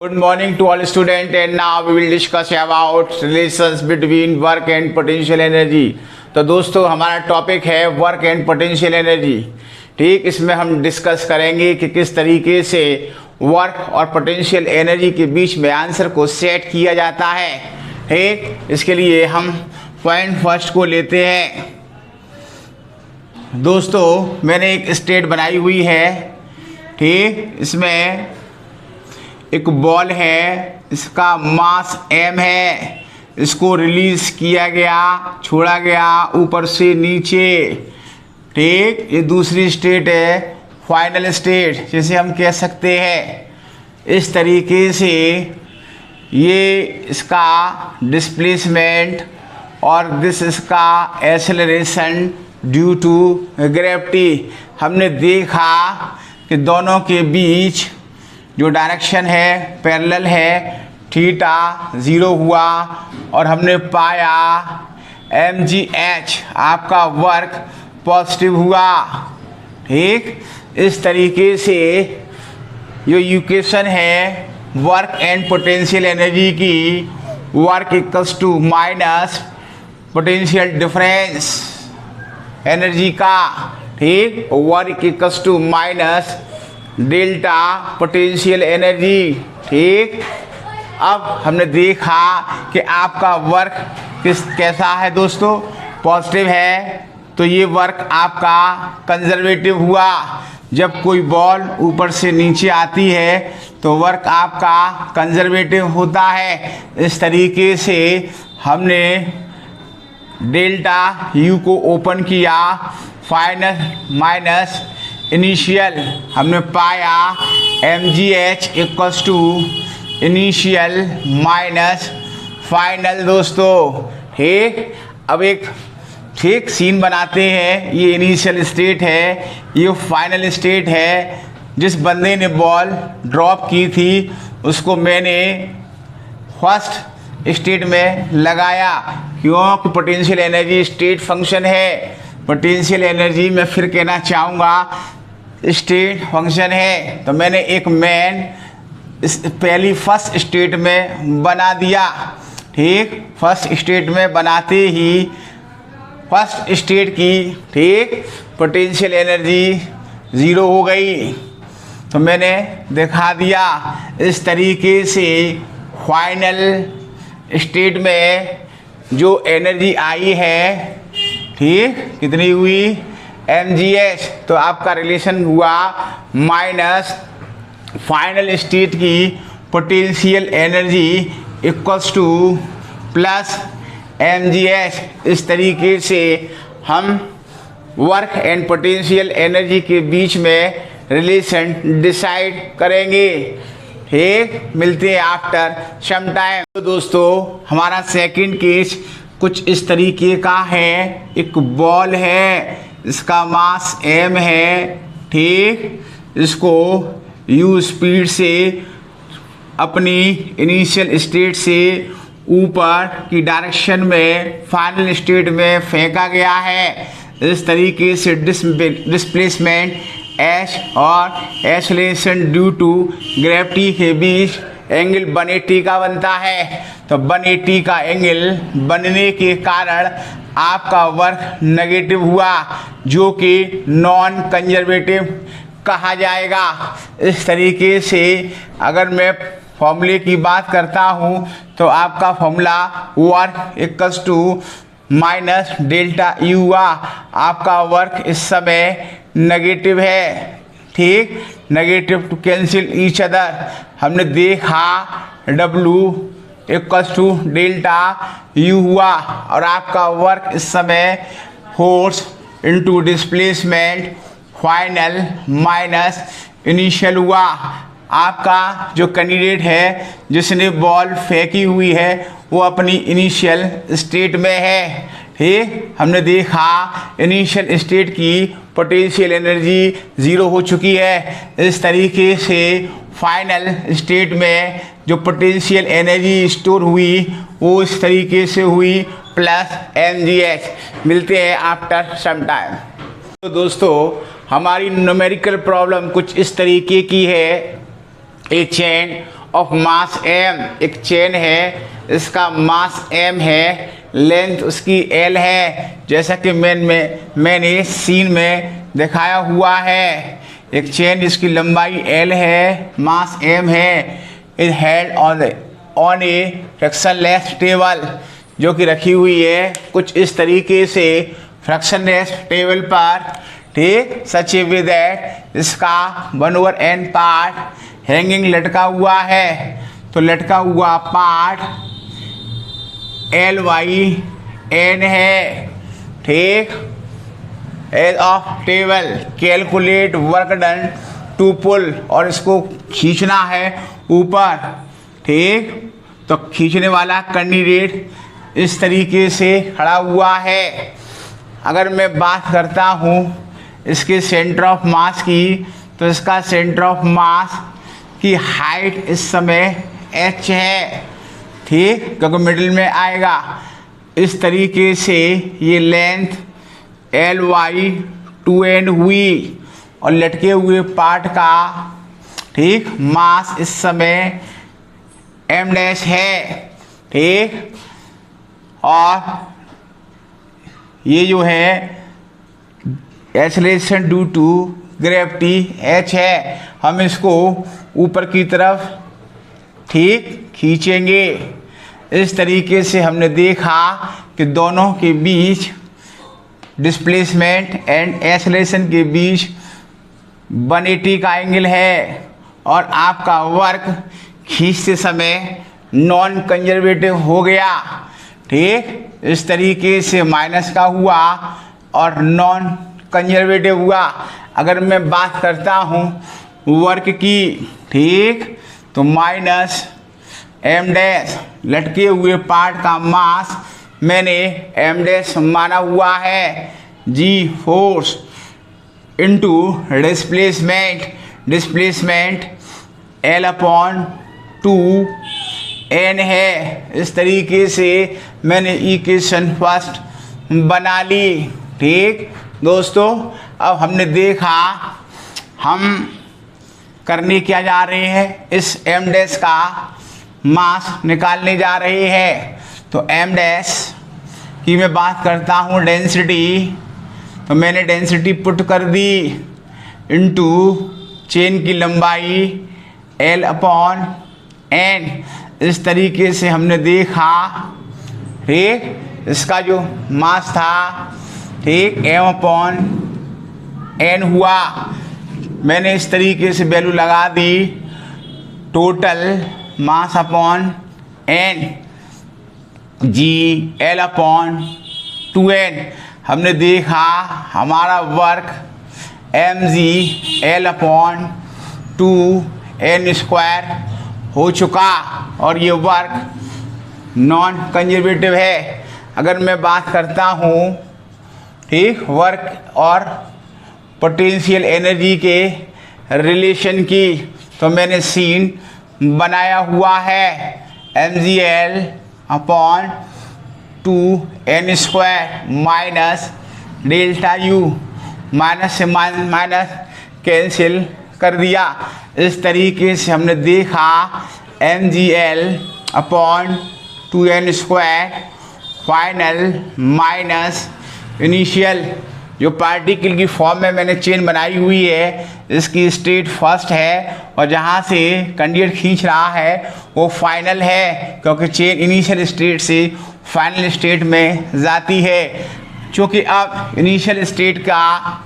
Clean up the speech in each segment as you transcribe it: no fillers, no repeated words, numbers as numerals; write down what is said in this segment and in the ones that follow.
Good morning to all students, and now we will discuss about relations between work and potential energy। तो दोस्तों हमारा topic है work and potential energy. ठीक, इसमें हम discuss करेंगे कि किस तरीके से वर्क और पोटेंशियल एनर्जी के बीच में आंसर को सेट किया जाता है। ठीक, इसके लिए हम पॉइंट फर्स्ट को लेते हैं। दोस्तों मैंने एक स्टेट बनाई हुई है। ठीक, इसमें एक बॉल है, इसका मास m है, इसको रिलीज किया गया, छोड़ा गया ऊपर से नीचे। ठीक, ये दूसरी स्टेट है, फाइनल स्टेट जैसे हम कह सकते हैं। इस तरीके से ये इसका डिस्प्लेसमेंट और दिस इसका एक्सेलरेशन ड्यू टू ग्रेविटी। हमने देखा कि दोनों के बीच जो डायरेक्शन है पैरेलल है, थीटा 0 हुआ और हमने पाया mgh आपका वर्क पॉजिटिव हुआ। ठीक, इस तरीके से जो इक्वेशन है वर्क एंड पोटेंशियल एनर्जी की, work equals to minus potential difference energy का। ठीक, work equals to minus delta potential energy. ठीक, अब हमने देखा कि आपका वर्क कैसा है दोस्तों, पॉजिटिव है, तो ये वर्क आपका कंजर्वेटिव हुआ। जब कोई बॉल ऊपर से नीचे आती है तो वर्क आपका कंजर्वेटिव होता है। इस तरीके से हमने डेल्टा यू को ओपन किया, फाइनल माइनस इनिशियल, हमने पाया mgh equals to initial minus final. दोस्तों ठीक, अब एक सीन बनाते हैं। ये इनिशियल स्टेट है, ये फाइनल स्टेट है। जिस बंदे ने बॉल ड्रॉप की थी उसको मैंने फर्स्ट स्टेट में लगाया, क्योंकि पोटेंशियल एनर्जी स्टेट फंक्शन है। पोटेंशियल एनर्जी मैं फिर कहना चाहूँगा स्टेट फंक्शन है। तो मैंने एक मैन पहली फर्स्ट स्टेट में बना दिया। ठीक, फर्स्ट स्टेट में बनाते ही फर्स्ट स्टेट की ठीक पोटेंशियल एनर्जी 0 हो गई। तो मैंने दिखा दिया इस तरीके से फाइनल स्टेट में जो एनर्जी आई है, ठीक, कितनी हुई mgh, तो आपका रिलेशन हुआ माइनस फाइनल स्टेट की potential energy equals two plus mgh। इस तरीके से हम वर्क एंड पोटेंशियल एनर्जी के बीच में रिलेशन डिसाइड करेंगे। ठीक, मिलते हैं आफ्टर सम टाइम। तो दोस्तों हमारा सेकंड केस कुछ इस तरीके का है। एक बॉल है, इसका मास m है। ठीक, इसको u स्पीड से अपनी इनिशियल स्टेट से ऊपर की डायरेक्शन में फाइनल स्टेट में फेंका गया है। इस तरीके से डिस्प्लेसमेंट h और एक्सेलरेशन ड्यू टू ग्रेविटी के बीच एंगल 180 का बनता है। तो 180 का एंगल बनने के कारण आपका वर्क नेगेटिव हुआ, जो कि नॉन कंजर्वेटिव कहा जाएगा। इस तरीके से अगर मैं फॉर्मूले की बात करता हूँ तो आपका formula work equals to minus delta U हुआ। आपका वर्क इस समय नेगेटिव है। ठीक, negative to cancel each other. हमने देखा W equals to delta U हुआ और आपका वर्क इस समय force into displacement final minus initial हुआ। आपका जो कैंडिडेट है जिसने बॉल फेंकी हुई है वो अपनी इनिशियल स्टेट में है। ठीक, हमने देखा इनिशियल स्टेट की पोटेंशियल एनर्जी 0 हो चुकी है। इस तरीके से फाइनल स्टेट में जो पोटेंशियल एनर्जी स्टोर हुई वो इस तरीके से हुई प्लस mgh। मिलते हैं आफ्टर सम टाइम। तो दोस्तों हमारी न्यूमेरिकल प्रॉब्लम कुछ इस तरीके की है। ए चेन ऑफ मास m, एक चेन है, इसका मास m है, लेंथ उसकी l है, जैसा कि मैंने सीन में दिखाया हुआ है। एक चेन जिसकी लंबाई l है, मास m है, is held on a frictionless table, जो कि रखी हुई है कुछ इस तरीके से फ्रैक्शनलेस टेबल पर, ठीक, सच ए वे दैट इसका 1/n पार्ट हैंगिंग लटका हुआ है। तो लटका हुआ पार्ट LYN है, ठीक। Edge of table calculate work done to pull, और इसको खींचना है ऊपर, ठीक। तो खींचने वाला कैंडिडेट इस तरीके से खड़ा हुआ है। अगर मैं बात करता हूँ इसके सेंटर ऑफ मास की, तो इसका सेंटर ऑफ मास की हाइट इस समय h है, ठीक, क्योंकि मिडिल में आएगा। इस तरीके से ये लेंथ LY2N हुई, और लटके हुए पार्ट का, ठीक, मास इस समय m डैश है, ठीक। और ये जो है acceleration due to gravity h है। हम इसको ऊपर की तरफ, ठीक, खींचेंगे। इस तरीके से हमने देखा कि दोनों के बीच डिस्प्लेसमेंट एंड एक्सेलरेशन के बीच 180 का एंगल है, और आपका वर्क खींचते समय नॉन कंजर्वेटिव हो गया, ठीक। इस तरीके से माइनस का हुआ और नॉन कंजर्वेटिव हुआ। अगर मैं बात करता हूँ वर्क की, ठीक, तो माइनस m डैश, लटके हुए पार्ट का मास मैंने m डैश माना हुआ है, g force into displacement L/2N है। इस तरीके से मैंने इक्वेशन फर्स्ट बना ली, ठीक दोस्तों। अब हमने देखा हम करने क्या जा रहे हैं, इस m डैश का मास निकालने जा रहे हैं। तो m डैश की मैं बात करता हूँ डेंसिटी, तो मैंने डेंसिटी पुट कर दी इनटू चेन की लंबाई L/n। इस तरीके से हमने देखा, ठीक, इसका जो मास था, ठीक, m/n हुआ। मैंने इस तरीके से वैल्यू लगा दी, total mass upon n, g L/2n। हमने देखा हमारा वर्क mg L/2n² हो चुका, और ये वर्क नॉन कंजर्वेटिव है। अगर मैं बात करता हूँ, ठीक, वर्क और पोटेंशियल एनर्जी के रिलेशन की, तो मैंने सीन बनाया हुआ है, mgl/2n² minus delta u, minus से माइनस कैंसिल कर दिया। इस तरीके से हमने देखा mgl/2n² फाइनल माइनस इनिशियल। जो पार्टिकल की फॉर्म में मैंने चेन बनाई हुई है, इसकी स्टेट फर्स्ट है, और जहाँ से कैंडिडेट खींच रहा है वो फाइनल है, क्योंकि चेन इनिशियल स्टेट से फाइनल स्टेट में जाती है। क्योंकि अब इनिशियल स्टेट का,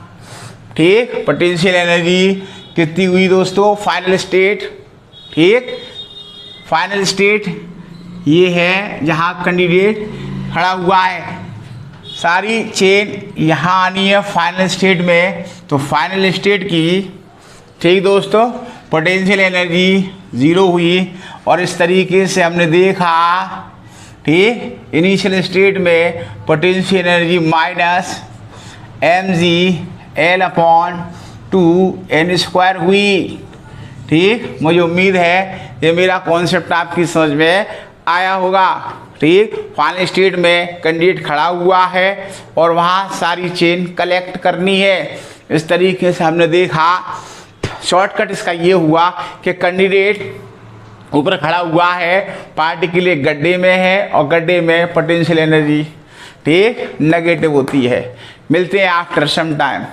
ठीक, पोटेंशियल एनर्जी कितनी हुई दोस्तों, फाइनल स्टेट, ठीक, फाइनल स्टेट ये है जहाँ कैंडिडेट खड़ा हुआ है। सारी चेन यहाँ आनी है फाइनल स्टेट में, तो फाइनल स्टेट की, ठीक दोस्तों, पोटेंशियल एनर्जी 0 हुई। और इस तरीके से हमने देखा, ठीक, इनिशियल स्टेट में पोटेंशियल एनर्जी माइनस mgl/2n² हुई, ठीक। मुझे उम्मीद है ये मेरा कॉन्सेप्ट आपकी समझ में आया होगा, ठीक। फाइनल स्टेट में कैंडिडेट खड़ा हुआ है और वहाँ सारी चेन कलेक्ट करनी है। इस तरीके से हमने देखा, शॉर्टकट इसका ये हुआ कि कैंडिडेट ऊपर खड़ा हुआ है, पार्टिकल एक गड्ढे में है और गड्ढे में पोटेंशियल एनर्जी ठीक नेगेटिव होती है। मिलते हैं आफ्टर सम टाइम।